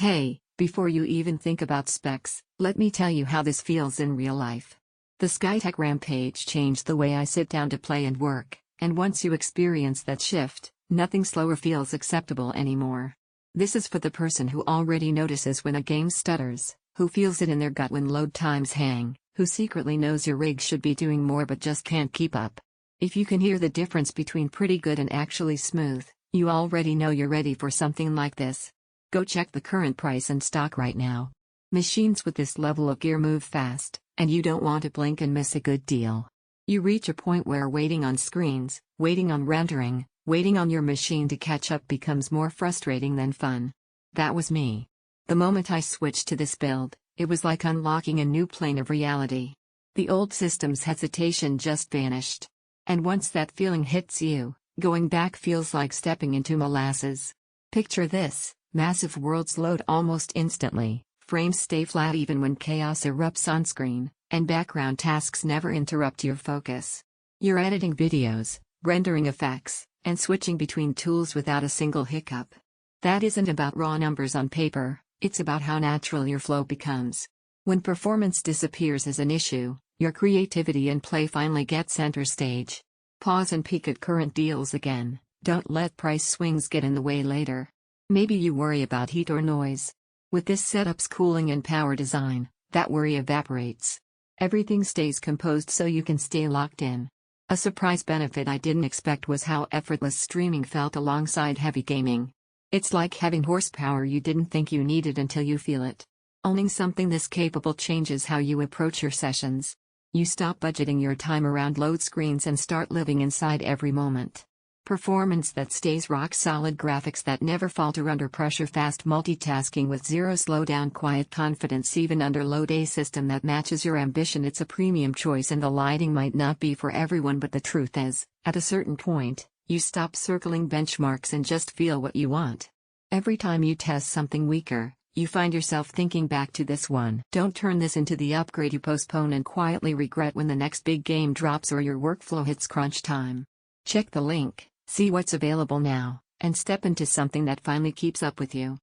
Hey, before you even think about specs, let me tell you how this feels in real life. The Skytech Rampage changed the way I sit down to play and work, and once you experience that shift, nothing slower feels acceptable anymore. This is for the person who already notices when a game stutters, who feels it in their gut when load times hang, who secretly knows your rig should be doing more but just can't keep up. If you can hear the difference between pretty good and actually smooth, you already know you're ready for something like this. Go check the current price and stock right now. Machines with this level of gear move fast, and you don't want to blink and miss a good deal. You reach a point where waiting on screens, waiting on rendering, waiting on your machine to catch up becomes more frustrating than fun. That was me. The moment I switched to this build, it was like unlocking a new plane of reality. The old system's hesitation just vanished. And once that feeling hits you, going back feels like stepping into molasses. Picture this. Massive worlds load almost instantly, frames stay flat even when chaos erupts on screen, and background tasks never interrupt your focus. You're editing videos, rendering effects, and switching between tools without a single hiccup. That isn't about raw numbers on paper, it's about how natural your flow becomes. When performance disappears as an issue, your creativity and play finally get center stage. Pause and peek at current deals again, don't let price swings get in the way later. Maybe you worry about heat or noise. With this setup's cooling and power design, that worry evaporates. Everything stays composed so you can stay locked in. A surprise benefit I didn't expect was how effortless streaming felt alongside heavy gaming. It's like having horsepower you didn't think you needed until you feel it. Owning something this capable changes how you approach your sessions. You stop budgeting your time around load screens and start living inside every moment. Performance that stays rock solid, graphics that never falter under pressure, fast multitasking with zero slowdown, quiet confidence even under load, a system that matches your ambition. It's a premium choice, and the lighting might not be for everyone, but the truth is, at a certain point, you stop circling benchmarks and just feel what you want. Every time you test something weaker, you find yourself thinking back to this one. Don't turn this into the upgrade you postpone and quietly regret when the next big game drops or your workflow hits crunch time. Check the link. See what's available now, and step into something that finally keeps up with you.